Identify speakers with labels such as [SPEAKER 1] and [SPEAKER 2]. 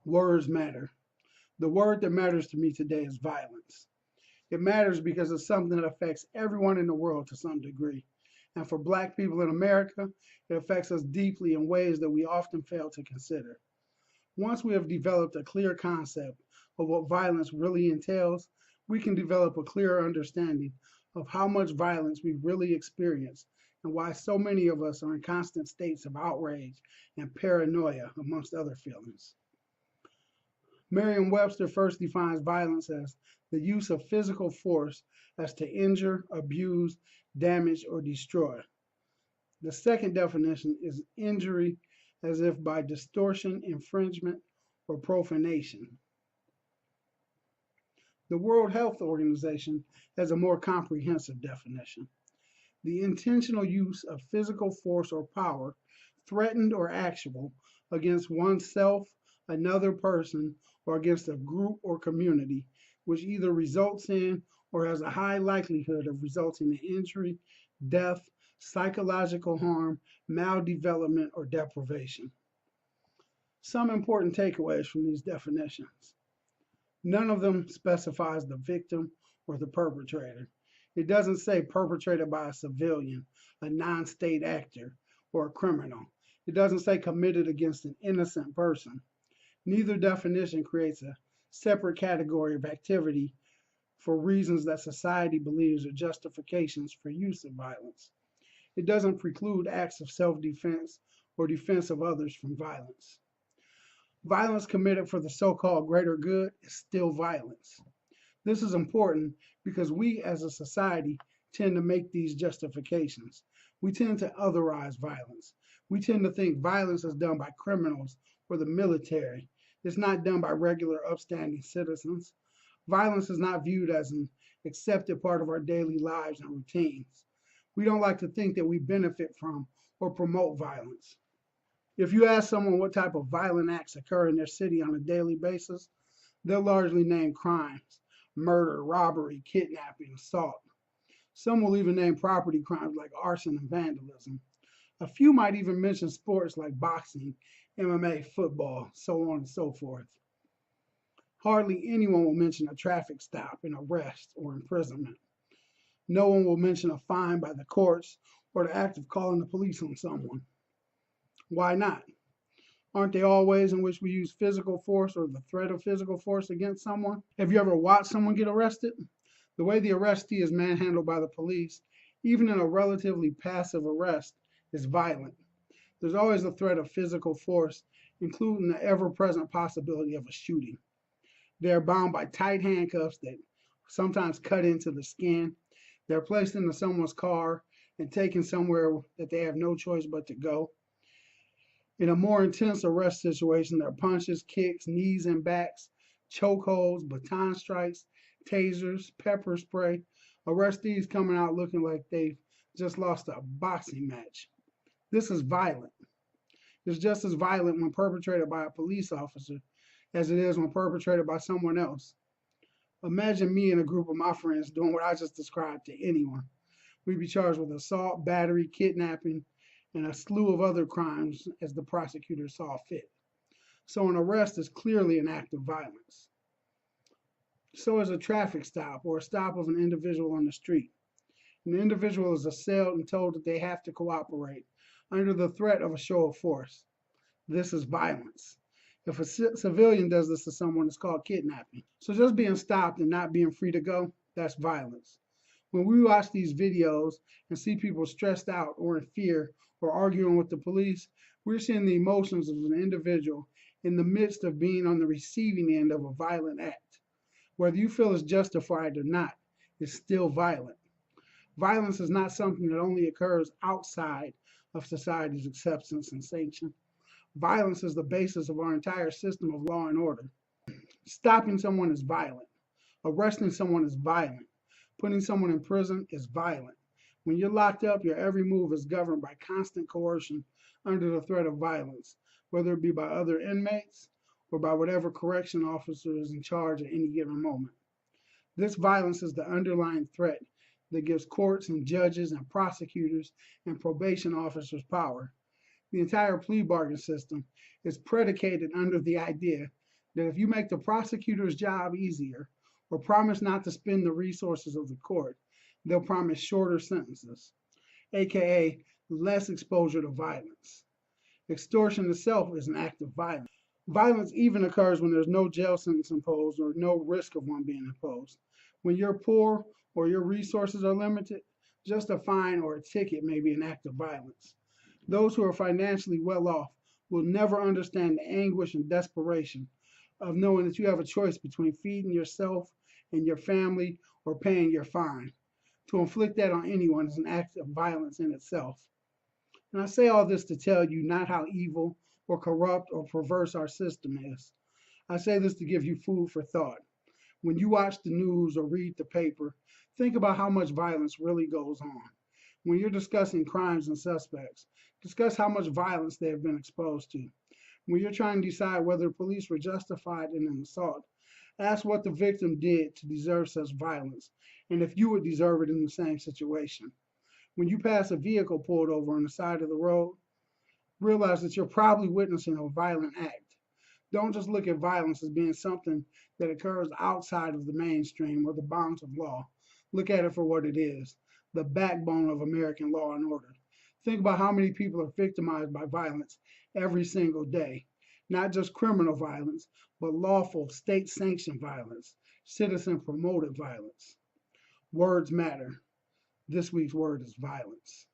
[SPEAKER 1] Words matter. The word that matters to me today is violence. It matters because it's something that affects everyone in the world to some degree. And for Black people in America, it affects us deeply in ways that we often fail to consider. Once we have developed a clear concept of what violence really entails, we can develop a clearer understanding of how much violence we really experience and why so many of us are in constant states of outrage and paranoia, amongst other feelings. Merriam-Webster first defines violence as the use of physical force as to injure, abuse, damage, or destroy. The second definition is injury as if by distortion, infringement, or profanation. The World Health Organization has a more comprehensive definition. The intentional use of physical force or power, threatened or actual, against oneself, another person, or against a group or community, which either results in or has a high likelihood of resulting in injury, death, psychological harm, maldevelopment, or deprivation. Some important takeaways from these definitions. None of them specifies the victim or the perpetrator. It doesn't say perpetrated by a civilian, a non state actor, or a criminal. It doesn't say committed against an innocent person. Neither definition creates a separate category of activity for reasons that society believes are justifications for use of violence. It doesn't preclude acts of self defense or defense of others from violence. Violence committed for the so called greater good is still violence. This is important because we as a society tend to make these justifications. We tend to otherize violence. We tend to think violence is done by criminals or the military. It's not done by regular upstanding citizens. Violence is not viewed as an accepted part of our daily lives and routines. We don't like to think that we benefit from or promote violence. If you ask someone what type of violent acts occur in their city on a daily basis, they'll largely name crimes: murder, robbery, kidnapping, assault. Some will even name property crimes like arson and vandalism. A few might even mention sports like boxing, MMA, football, so on and so forth. Hardly anyone will mention a traffic stop, an arrest, or imprisonment. No one will mention a fine by the courts or the act of calling the police on someone. Why not? Aren't they all ways in which we use physical force or the threat of physical force against someone? Have you ever watched someone get arrested? The way the arrestee is manhandled by the police, even in a relatively passive arrest, is violent. There's always the threat of physical force, including the ever present possibility of a shooting. They are bound by tight handcuffs that sometimes cut into the skin. They're placed into someone's car and taken somewhere that they have no choice but to go. In a more intense arrest situation, there are punches, kicks, knees and backs, chokeholds, baton strikes, tasers, pepper spray. Arrestees coming out looking like they've just lost a boxing match. This is violent. It's just as violent when perpetrated by a police officer as it is when perpetrated by someone else. Imagine me and a group of my friends doing what I just described to anyone. We'd be charged with assault, battery, kidnapping, and a slew of other crimes as the prosecutor saw fit. So an arrest is clearly an act of violence. So is a traffic stop or a stop of an individual on the street. An individual is assailed and told that they have to cooperate under the threat of a show of force. This is violence. If a civilian does this to someone, it's called kidnapping. So just being stopped and not being free to go, that's violence. When we watch these videos and see people stressed out or in fear or arguing with the police, we're seeing the emotions of an individual in the midst of being on the receiving end of a violent act. Whether you feel it's justified or not, it's still violent. Violence is not something that only occurs outside of society's acceptance and sanction. Violence is the basis of our entire system of law and order. Stopping someone is violent. Arresting someone is violent. Putting someone in prison is violent. When you're locked up, your every move is governed by constant coercion under the threat of violence, whether it be by other inmates or by whatever correction officer is in charge at any given moment. This violence is the underlying threat that gives courts and judges and prosecutors and probation officers power. The entire plea bargain system is predicated under the idea that if you make the prosecutor's job easier or promise not to spend the resources of the court, they'll promise shorter sentences, aka less exposure to violence. Extortion itself is an act of violence. Violence even occurs when there's no jail sentence imposed or no risk of one being imposed. When you're poor or your resources are limited, just a fine or a ticket may be an act of violence. Those who are financially well off will never understand the anguish and desperation of knowing that you have a choice between feeding yourself and your family or paying your fine. To inflict that on anyone is an act of violence in itself. And I say all this to tell you not how evil or corrupt or perverse our system is. I say this to give you food for thought. When you watch the news or read the paper, think about how much violence really goes on. When you're discussing crimes and suspects, discuss how much violence they have been exposed to. When you're trying to decide whether police were justified in an assault, ask what the victim did to deserve such violence and if you would deserve it in the same situation. When you pass a vehicle pulled over on the side of the road, realize that you're probably witnessing a violent act. Don't just look at violence as being something that occurs outside of the mainstream or the bounds of law. Look at it for what it is, the backbone of American law and order. Think about how many people are victimized by violence every single day. Not just criminal violence, but lawful state sanctioned violence, citizen promoted violence. Words matter. This week's word is violence.